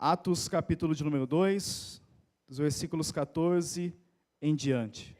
Atos capítulo de número 2, dos versículos 14 em diante.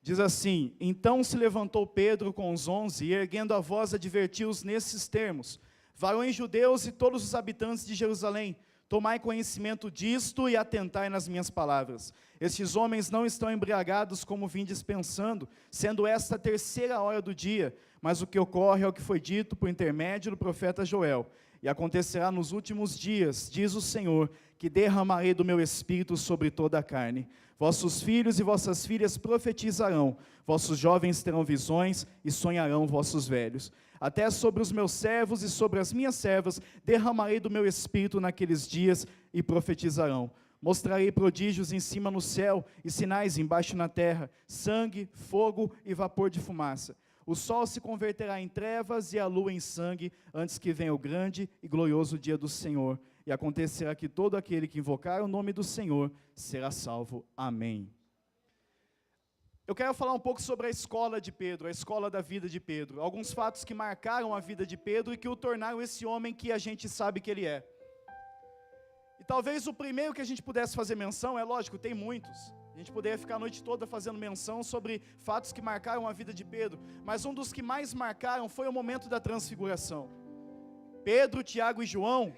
Diz assim: então se levantou Pedro com os 11 e erguendo a voz advertiu-os nesses termos: varões judeus e todos os habitantes de Jerusalém, tomai conhecimento disto e atentai nas minhas palavras. Estes homens não estão embriagados como vindes pensando, sendo esta a terceira hora do dia, mas o que ocorre é o que foi dito por intermédio do profeta Joel. E acontecerá nos últimos dias, diz o Senhor, que derramarei do meu espírito sobre toda a carne. Vossos filhos e vossas filhas profetizarão, vossos jovens terão visões e sonharão vossos velhos. Até sobre os meus servos e sobre as minhas servas derramarei do meu espírito naqueles dias e profetizarão. Mostrarei prodígios em cima no céu e sinais embaixo na terra, sangue, fogo e vapor de fumaça. O sol se converterá em trevas e a lua em sangue, antes que venha o grande e glorioso dia do Senhor. E acontecerá que todo aquele que invocar o nome do Senhor será salvo. Amém. Eu quero falar um pouco sobre a escola de Pedro, a escola da vida de Pedro. Alguns fatos que marcaram a vida de Pedro e que o tornaram esse homem que a gente sabe que ele é. E talvez o primeiro que a gente pudesse fazer menção, é lógico, tem muitos. A gente poderia ficar a noite toda fazendo menção sobre fatos que marcaram a vida de Pedro, mas um dos que mais marcaram foi o momento da transfiguração. Pedro, Tiago e João,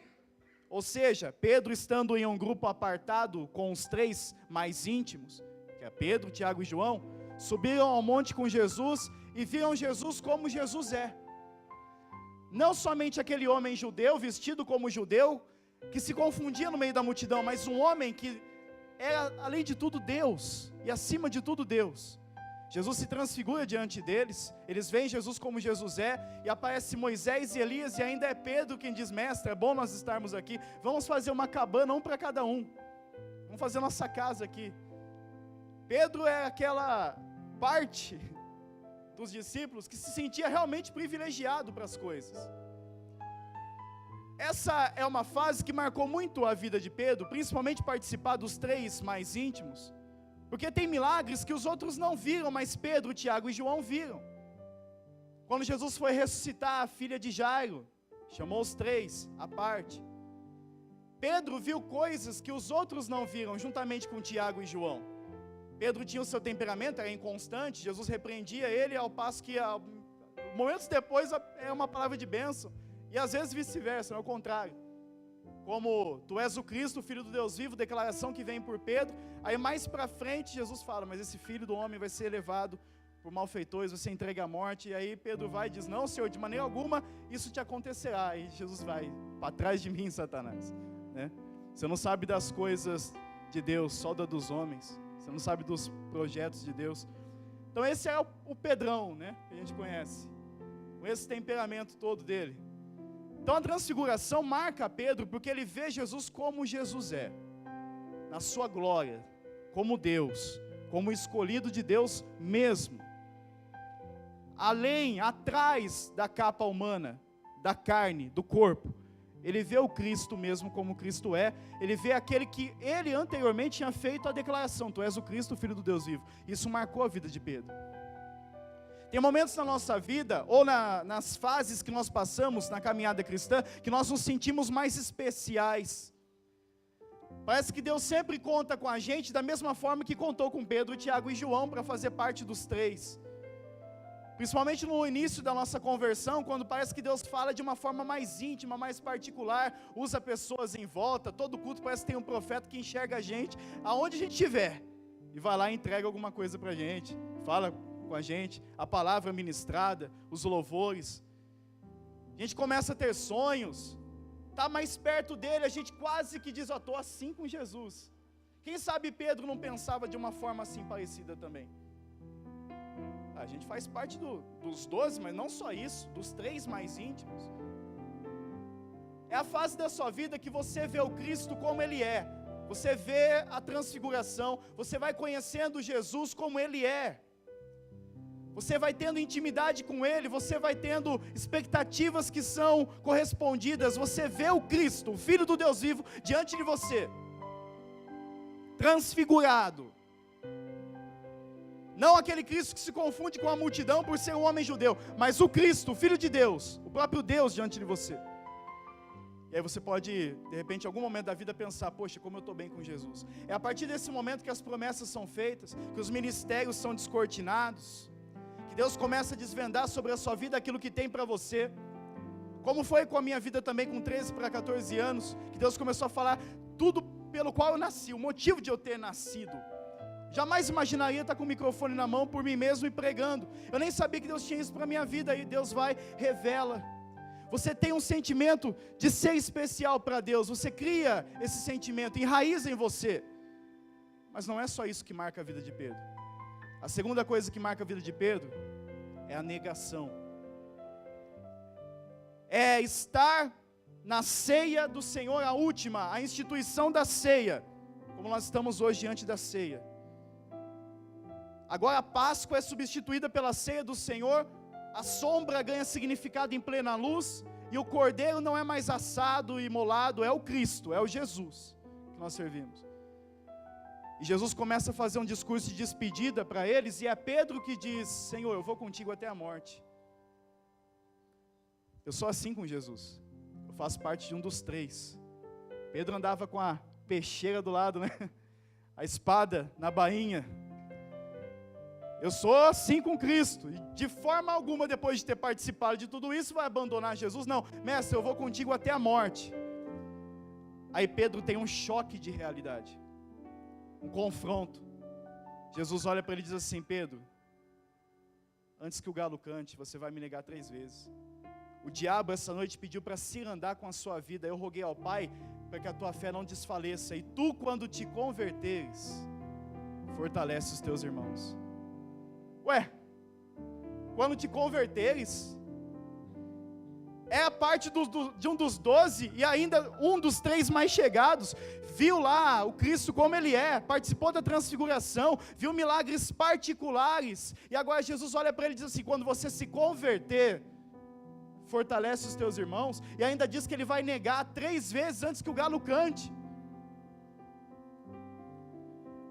ou seja, Pedro estando em um grupo apartado com os três mais íntimos, que é Pedro, Tiago e João, subiram ao monte com Jesus e viram Jesus como Jesus é. Não somente aquele homem judeu, vestido como judeu, que se confundia no meio da multidão, mas um homem que era, além de tudo, Deus, e acima de tudo, Deus. Jesus se transfigura diante deles, eles veem Jesus como Jesus é, e aparece Moisés e Elias, e ainda é Pedro quem diz: mestre, é bom nós estarmos aqui, vamos fazer uma cabana, um para cada um, vamos fazer nossa casa aqui. Pedro é aquela parte dos discípulos que se sentia realmente privilegiado para as coisas. Essa é uma fase que marcou muito a vida de Pedro, principalmente participar dos três mais íntimos, porque tem milagres que os outros não viram, mas Pedro, Tiago e João viram. Quando Jesus foi ressuscitar a filha de Jairo, chamou os três à parte. Pedro viu coisas que os outros não viram, juntamente com Tiago e João. Pedro tinha o seu temperamento, era inconstante, Jesus repreendia ele, ao passo que momentos depois é uma palavra de bênção. E às vezes vice-versa, não é o contrário. Como tu és o Cristo, o Filho do Deus vivo, declaração que vem por Pedro. Aí mais para frente Jesus fala: mas esse Filho do Homem vai ser levado por malfeitores, vai ser entregue à morte. E aí Pedro vai e diz: não, Senhor, de maneira alguma isso te acontecerá. E Jesus vai: para trás de mim, Satanás, né? Você não sabe das coisas de Deus, só da dos homens. Você não sabe dos projetos de Deus. Então esse é o Pedrão, né, que a gente conhece, com esse temperamento todo dele. Então a transfiguração marca Pedro porque ele vê Jesus como Jesus é, na sua glória, como Deus, como escolhido de Deus mesmo. Além, atrás da capa humana, da carne, do corpo, ele vê o Cristo mesmo como Cristo é, ele vê aquele que ele anteriormente tinha feito a declaração: tu és o Cristo, o Filho do Deus vivo. Isso marcou a vida de Pedro. Tem momentos na nossa vida, ou nas fases que nós passamos na caminhada cristã, que nós nos sentimos mais especiais. Parece que Deus sempre conta com a gente da mesma forma que contou com Pedro, Tiago e João para fazer parte dos três. Principalmente no início da nossa conversão, quando parece que Deus fala de uma forma mais íntima, mais particular, usa pessoas em volta, todo culto parece que tem um profeta que enxerga a gente, aonde a gente estiver, e vai lá e entrega alguma coisa para a gente, fala com a gente, a palavra ministrada, os louvores. A gente começa a ter sonhos, está mais perto dele, a gente quase que diz: eu estou assim com Jesus. Quem sabe Pedro não pensava de uma forma assim parecida também? A gente faz parte dos 12, mas não só isso, dos três mais íntimos. É a fase da sua vida que você vê o Cristo como Ele é, você vê a transfiguração, você vai conhecendo Jesus como Ele é. Você vai tendo intimidade com Ele, você vai tendo expectativas que são correspondidas, você vê o Cristo, o Filho do Deus vivo, diante de você, transfigurado. Não aquele Cristo que se confunde com a multidão por ser um homem judeu, mas o Cristo, o Filho de Deus, o próprio Deus diante de você. E aí você pode, de repente, em algum momento da vida pensar, poxa, como eu estou bem com Jesus. É a partir desse momento que as promessas são feitas, que os ministérios são descortinados, que Deus começa a desvendar sobre a sua vida aquilo que tem para você. Como foi com a minha vida também, com 13 para 14 anos, que Deus começou a falar tudo pelo qual eu nasci, o motivo de eu ter nascido. Jamais imaginaria estar com o microfone na mão por mim mesmo e pregando. Eu nem sabia que Deus tinha isso para a minha vida, aí Deus vai, revela. Você tem um sentimento de ser especial para Deus, você cria esse sentimento, enraiza em você. Mas não é só isso que marca a vida de Pedro. A segunda coisa que marca a vida de Pedro é a negação. É estar na ceia do Senhor, a última, a instituição da ceia, como nós estamos hoje diante da ceia. Agora a Páscoa é substituída pela ceia do Senhor, a sombra ganha significado em plena luz, e o cordeiro não é mais assado e imolado, é o Cristo, é o Jesus que nós servimos. E Jesus começa a fazer um discurso de despedida para eles, e é Pedro que diz: Senhor, eu vou contigo até a morte. Eu sou assim com Jesus, eu faço parte de um dos três. Pedro andava com a peixeira do lado, né? A espada na bainha. Eu sou assim com Cristo, e de forma alguma, depois de ter participado de tudo isso, vai abandonar Jesus. Não, mestre, eu vou contigo até a morte. Aí Pedro tem um choque de realidade, um confronto. Jesus olha para ele e diz assim: Pedro, antes que o galo cante, você vai me negar 3 vezes. O diabo essa noite pediu para cirandar com a sua vida. Eu roguei ao Pai para que a tua fé não desfaleça, e tu, quando te converteres, fortalece os teus irmãos. Ué, quando te converteres, é a parte de um dos 12, e ainda um dos 3 mais chegados, viu lá o Cristo como Ele é, participou da transfiguração, viu milagres particulares, e agora Jesus olha para ele e diz assim: quando você se converter, fortalece os teus irmãos, e ainda diz que Ele vai negar 3 vezes antes que o galo cante.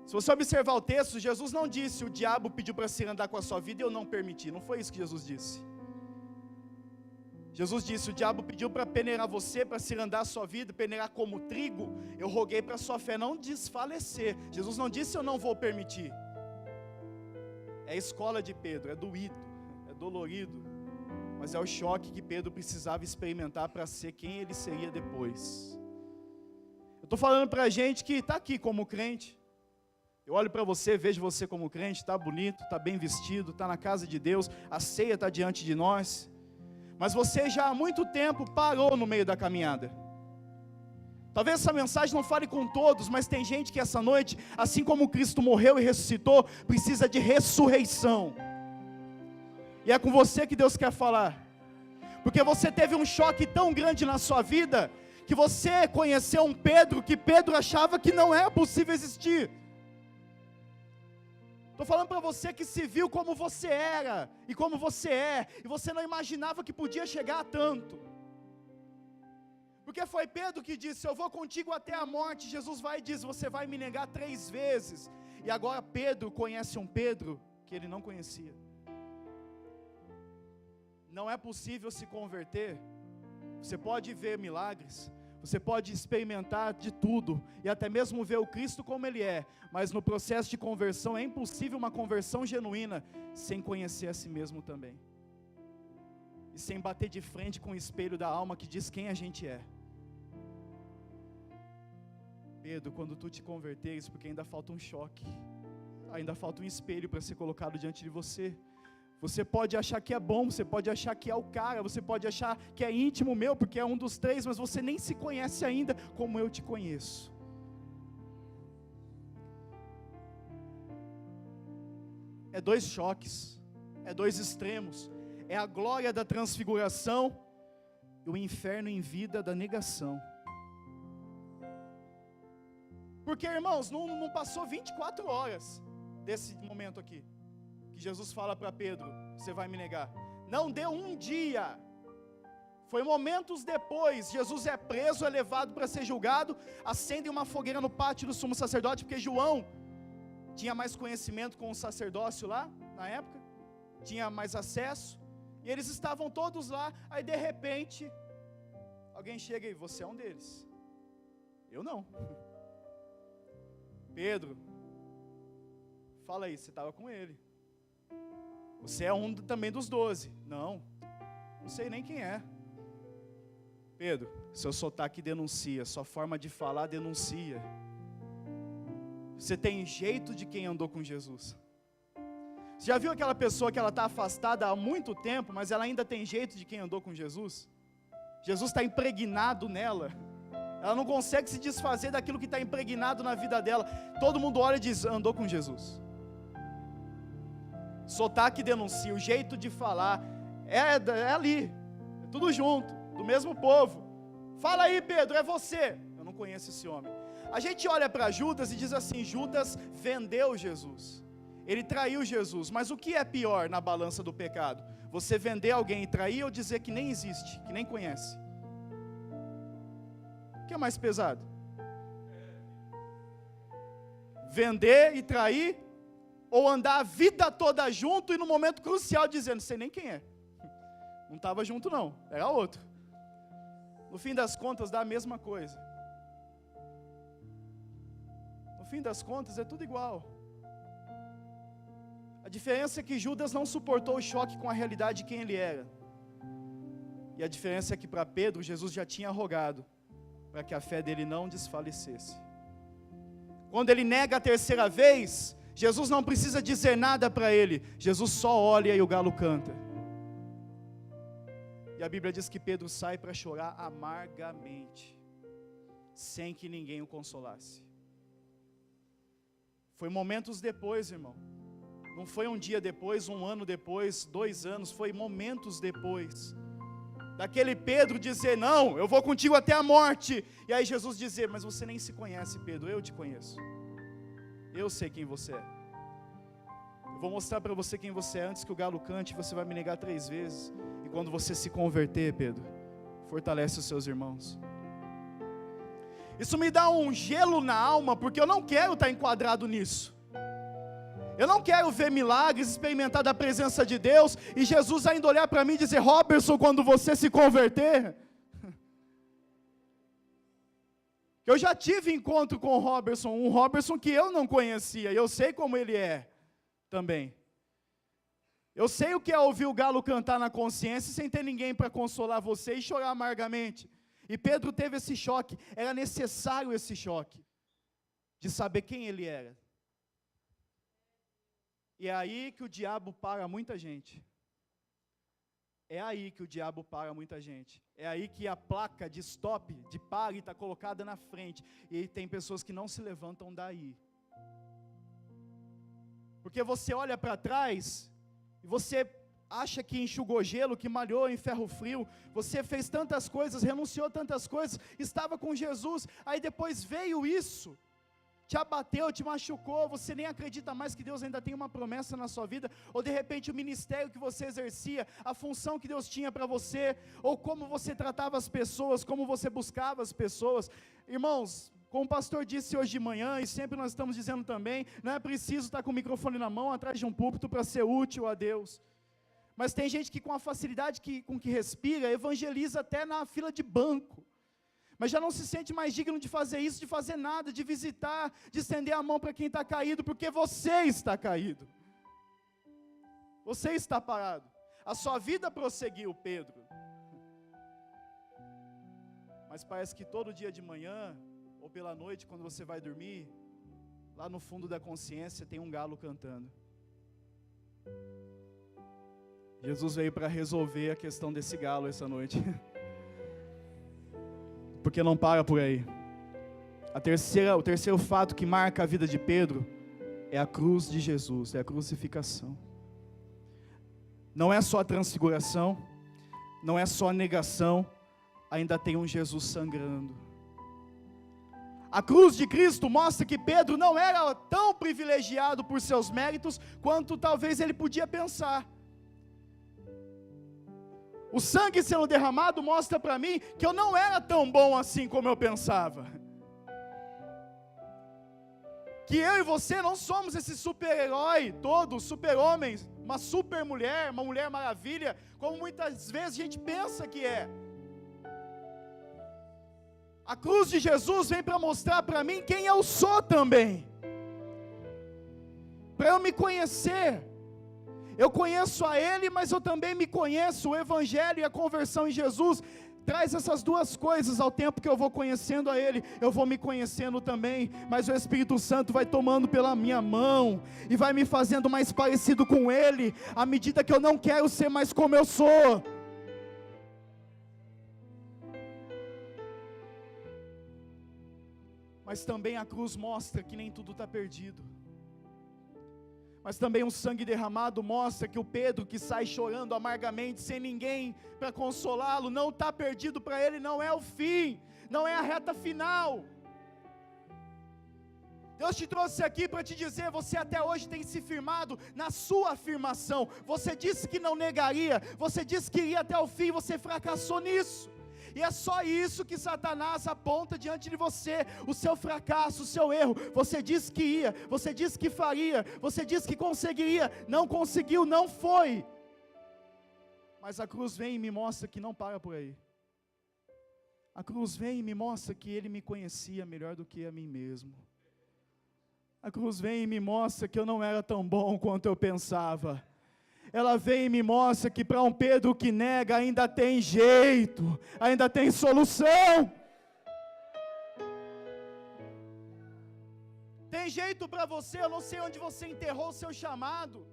Se você observar o texto, Jesus não disse: o diabo pediu para se andar com a sua vida e eu não permiti. Não foi isso que Jesus disse. Jesus disse: o diabo pediu para peneirar você, para se andar a sua vida, peneirar como trigo. Eu roguei para a sua fé não desfalecer. Jesus não disse: eu não vou permitir. É a escola de Pedro, é doído, é dolorido, mas é o choque que Pedro precisava experimentar para ser quem ele seria depois. Eu estou falando para a gente que está aqui como crente. Eu olho para você, vejo você como crente, está bonito, está bem vestido, está na casa de Deus, a ceia está diante de nós, mas você já há muito tempo parou no meio da caminhada. Talvez essa mensagem não fale com todos, mas tem gente que essa noite, assim como Cristo morreu e ressuscitou, precisa de ressurreição. E é com você que Deus quer falar, porque você teve um choque tão grande na sua vida, que você conheceu um Pedro, que Pedro achava que não era possível existir. Estou falando para você que se viu como você era, e como você é, e você não imaginava que podia chegar a tanto. Porque foi Pedro que disse: eu vou contigo até a morte. Jesus vai e diz: você vai me negar 3 vezes. E agora Pedro conhece um Pedro que ele não conhecia. Não é possível se converter. Você pode ver milagres, você pode experimentar de tudo, e até mesmo ver o Cristo como Ele é, mas no processo de conversão é impossível uma conversão genuína sem conhecer a si mesmo também, e sem bater de frente com o espelho da alma que diz quem a gente é. Pedro, quando tu te converteres, porque ainda falta um choque, ainda falta um espelho para ser colocado diante de você. Você pode achar que é bom, você pode achar que é o cara, você pode achar que é íntimo meu, porque é um dos 3, mas você nem se conhece ainda como eu te conheço. É 2 choques, é 2 extremos, é a glória da transfiguração e o inferno em vida da negação. Porque, irmãos, não passou 24 horas desse momento aqui, que Jesus fala para Pedro: você vai me negar. Não deu um dia, foi momentos depois. Jesus é preso, é levado para ser julgado, acendem uma fogueira no pátio do sumo sacerdote, porque João tinha mais conhecimento com o sacerdócio lá, na época, tinha mais acesso, e eles estavam todos lá. Aí de repente, alguém chega e você é um deles. Eu não. Pedro, fala aí, você estava com ele. Você é um também dos 12. Não sei nem quem é. Pedro, seu sotaque denuncia, sua forma de falar denuncia. Você tem jeito de quem andou com Jesus. Você já viu aquela pessoa que ela está afastada há muito tempo, mas ela ainda tem jeito de quem andou com Jesus? Jesus está impregnado nela. Ela não consegue se desfazer daquilo que está impregnado na vida dela. Todo mundo olha e diz, andou com Jesus. Sotaque denuncia, o jeito de falar, é ali, é tudo junto, do mesmo povo. Fala aí, Pedro, é você. Eu não conheço esse homem. A gente olha para Judas e diz assim, Judas vendeu Jesus. Ele traiu Jesus, mas o que é pior na balança do pecado? Você vender alguém e trair ou dizer que nem existe, que nem conhece? O que é mais pesado? Vender e trair, ou andar a vida toda junto e no momento crucial dizendo, não sei nem quem é. Não estava junto não, era outro. No fim das contas dá a mesma coisa. No fim das contas é tudo igual. A diferença é que Judas não suportou o choque com a realidade de quem ele era. E a diferença é que para Pedro, Jesus já tinha rogado para que a fé dele não desfalecesse. Quando ele nega a terceira vez, Jesus não precisa dizer nada para ele. Jesus só olha e o galo canta. E a Bíblia diz que Pedro sai para chorar amargamente, sem que ninguém o consolasse. Foi momentos depois, irmão. Não foi um dia depois, um ano depois, 2 anos, foi momentos depois. Daquele Pedro dizer, não, eu vou contigo até a morte. E aí Jesus dizer, mas você nem se conhece, Pedro, eu te conheço. Eu sei quem você é. Eu vou mostrar para você quem você é antes que o galo cante, você vai me negar 3 vezes. E quando você se converter, Pedro, fortalece os seus irmãos. Isso me dá um gelo na alma, porque eu não quero estar enquadrado nisso. Eu não quero ver milagres, experimentar da presença de Deus, e Jesus ainda olhar para mim e dizer, Robertson, quando você se converter. Eu já tive encontro com o Robertson, um Robertson que eu não conhecia, e eu sei como ele é também. Eu sei o que é ouvir o galo cantar na consciência, sem ter ninguém para consolar você e chorar amargamente. E Pedro teve esse choque, era necessário esse choque, de saber quem ele era. E é aí que o diabo para muita gente. É aí que o diabo para muita gente. É aí que a placa de stop, de pare, está colocada na frente. E tem pessoas que não se levantam daí. Porque você olha para trás, e você acha que enxugou gelo, que malhou em ferro frio, você fez tantas coisas, renunciou tantas coisas, estava com Jesus, aí depois veio isso, te abateu, te machucou, você nem acredita mais que Deus ainda tem uma promessa na sua vida, ou de repente o ministério que você exercia, a função que Deus tinha para você, ou como você tratava as pessoas, como você buscava as pessoas. Irmãos, como o pastor disse hoje de manhã, e sempre nós estamos dizendo também, não é preciso estar com o microfone na mão, atrás de um púlpito para ser útil a Deus. Mas tem gente que com a facilidade com que respira, evangeliza até na fila de banco. Mas já não se sente mais digno de fazer isso, de fazer nada, de visitar, de estender a mão para quem está caído, porque você está caído. Você está parado. A sua vida prosseguiu, Pedro. Mas parece que todo dia de manhã, ou pela noite, quando você vai dormir, lá no fundo da consciência tem um galo cantando. Jesus veio para resolver a questão desse galo essa noite. Porque não para por aí. O terceiro fato que marca a vida de Pedro é a cruz de Jesus, é a crucificação. Não é só a transfiguração, não é só a negação, ainda tem um Jesus sangrando. A cruz de Cristo mostra que Pedro não era tão privilegiado por seus méritos quanto talvez ele podia pensar. O sangue sendo derramado mostra para mim que eu não era tão bom assim como eu pensava. Que eu e você não somos esse super-herói todo, super-homens, uma super-mulher, uma mulher maravilha, como muitas vezes a gente pensa que é. A cruz de Jesus vem para mostrar para mim quem eu sou também. Para eu me conhecer. Eu conheço a Ele, mas eu também me conheço. O Evangelho e a conversão em Jesus traz essas duas coisas. Ao tempo que eu vou conhecendo a Ele, eu vou me conhecendo também. Mas o Espírito Santo vai tomando pela minha mão e vai me fazendo mais parecido com Ele, à medida que eu não quero ser mais como eu sou. Mas também a cruz mostra que nem tudo está perdido. Mas também o sangue derramado mostra que o Pedro, que sai chorando amargamente, sem ninguém para consolá-lo, não está perdido para ele, não é o fim, não é a reta final. Deus te trouxe aqui para te dizer, você até hoje tem se firmado na sua afirmação. Você disse que não negaria, você disse que iria até o fim, você fracassou nisso. E é só isso que Satanás aponta diante de você, o seu fracasso, o seu erro. Você disse que ia, você disse que faria, você disse que conseguiria, não conseguiu, não foi. Mas a cruz vem e me mostra que não para por aí. A cruz vem e me mostra que Ele me conhecia melhor do que a mim mesmo. A cruz vem e me mostra que eu não era tão bom quanto eu pensava. Ela vem e me mostra que para um Pedro que nega ainda tem jeito, ainda tem solução. Tem jeito para você, eu não sei onde você enterrou o seu chamado.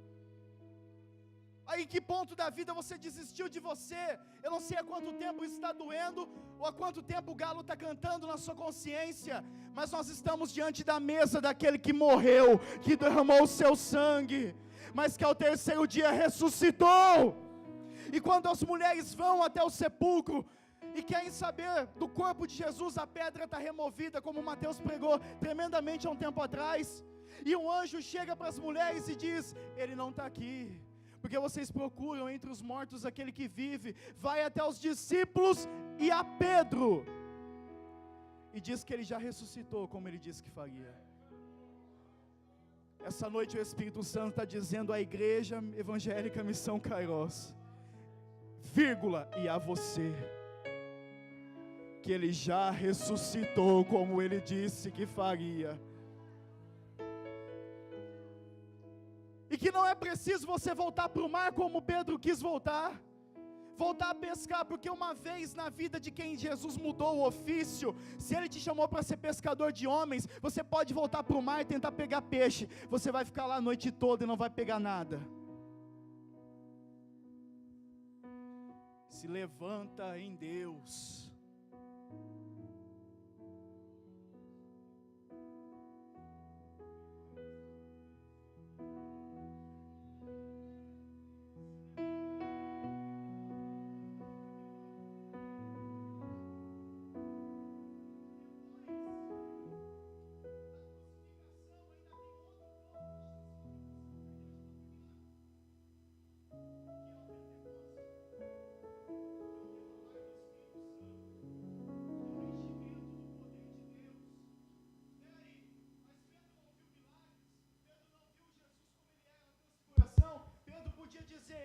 Aí em que ponto da vida você desistiu de você? Eu não sei há quanto tempo isso está doendo, ou há quanto tempo o galo está cantando na sua consciência, mas nós estamos diante da mesa daquele que morreu, que derramou o seu sangue, mas que ao terceiro dia ressuscitou. E quando as mulheres vão até o sepulcro e querem saber do corpo de Jesus, a pedra está removida, como Mateus pregou tremendamente há um tempo atrás, e um anjo chega para as mulheres e diz: Ele não está aqui, porque vocês procuram entre os mortos aquele que vive. Vai até os discípulos e a Pedro, e diz que ele já ressuscitou, como ele disse que faria. Essa noite o Espírito Santo está dizendo à Igreja Evangélica Missão Kairos, vírgula, e a você, que Ele já ressuscitou como Ele disse que faria. E que não é preciso você voltar para o mar como Pedro quis voltar a pescar, porque uma vez na vida de quem Jesus mudou o ofício, se Ele te chamou para ser pescador de homens, você pode voltar para o mar e tentar pegar peixe, você vai ficar lá a noite toda e não vai pegar nada. Se levanta em Deus.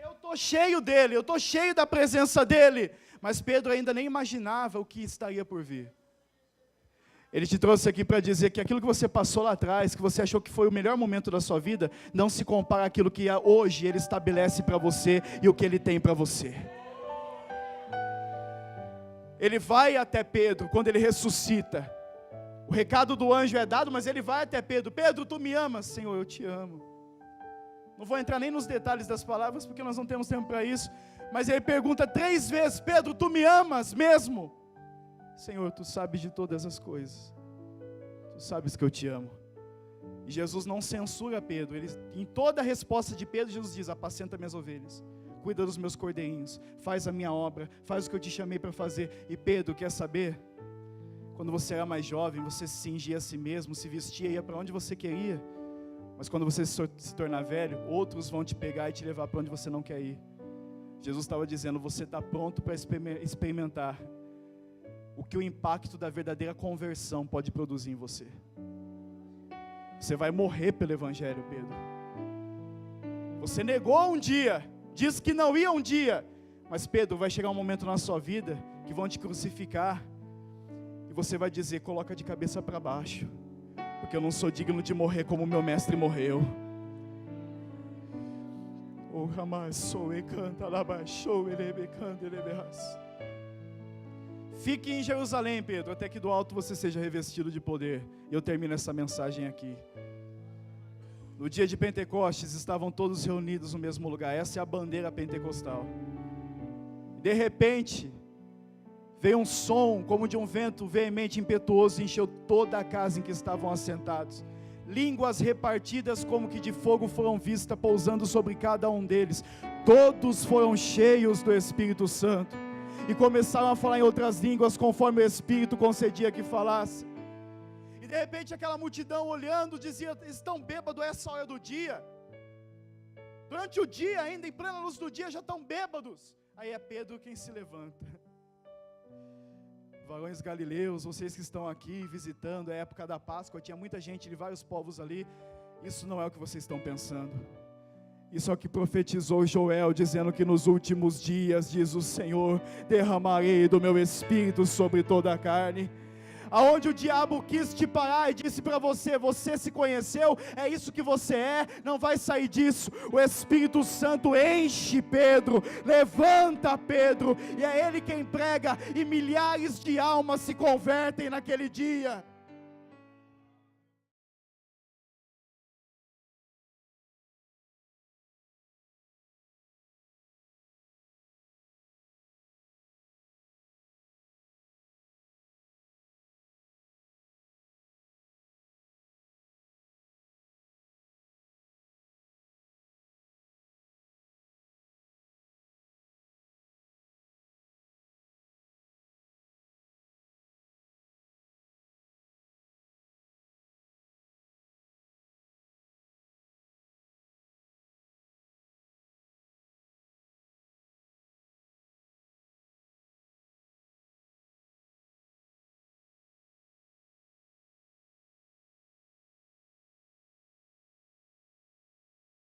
Eu estou cheio dele, eu estou cheio da presença dele, mas Pedro ainda nem imaginava o que estaria por vir. Ele te trouxe aqui para dizer que aquilo que você passou lá atrás, que você achou que foi o melhor momento da sua vida, não se compara àquilo que hoje Ele estabelece para você e o que Ele tem para você. Ele vai até Pedro quando ele ressuscita. O recado do anjo é dado, mas ele vai até Pedro. Pedro, tu me amas? Senhor, eu te amo. Não vou entrar nem nos detalhes das palavras, porque nós não temos tempo para isso. Mas ele pergunta 3 vezes: Pedro, tu me amas mesmo? Senhor, tu sabes de todas as coisas. Tu sabes que eu te amo. E Jesus não censura Pedro. Em toda a resposta de Pedro, Jesus diz: apacenta minhas ovelhas, cuida dos meus cordeirinhos, faz a minha obra, faz o que eu te chamei para fazer. E Pedro, quer saber? Quando você era mais jovem, você se cingia a si mesmo, se vestia e ia para onde você queria. Mas quando você se tornar velho, outros vão te pegar e te levar para onde você não quer ir. Jesus estava dizendo: você está pronto para experimentar o que o impacto da verdadeira conversão pode produzir em você. Você vai morrer pelo Evangelho, Pedro. Você negou um dia, disse que não ia um dia, mas Pedro, vai chegar um momento na sua vida que vão te crucificar, e você vai dizer: coloca de cabeça para baixo, porque eu não sou digno de morrer como meu mestre morreu. Fique em Jerusalém, Pedro, até que do alto você seja revestido de poder. E eu termino essa mensagem aqui. No dia de Pentecostes, estavam todos reunidos no mesmo lugar. Essa é a bandeira pentecostal. De repente, veio um som como de um vento veemente, impetuoso, e encheu toda a casa em que estavam assentados. Línguas repartidas como que de fogo foram vistas, pousando sobre cada um deles. Todos foram cheios do Espírito Santo e começaram a falar em outras línguas, conforme o Espírito concedia que falasse. E de repente aquela multidão olhando, dizia: estão bêbados a essa hora do dia? Durante o dia, ainda em plena luz do dia, já estão bêbados. Aí é Pedro quem se levanta: varões galileus, vocês que estão aqui visitando a época da Páscoa, tinha muita gente de vários povos ali. Isso não é o que vocês estão pensando. Isso é o que profetizou Joel, dizendo que nos últimos dias, diz o Senhor, derramarei do meu Espírito sobre toda a carne. Aonde o diabo quis te parar e disse para você: você se conheceu, é isso que você é, não vai sair disso. O Espírito Santo enche Pedro, levanta Pedro, e é Ele quem prega, e milhares de almas se convertem naquele dia.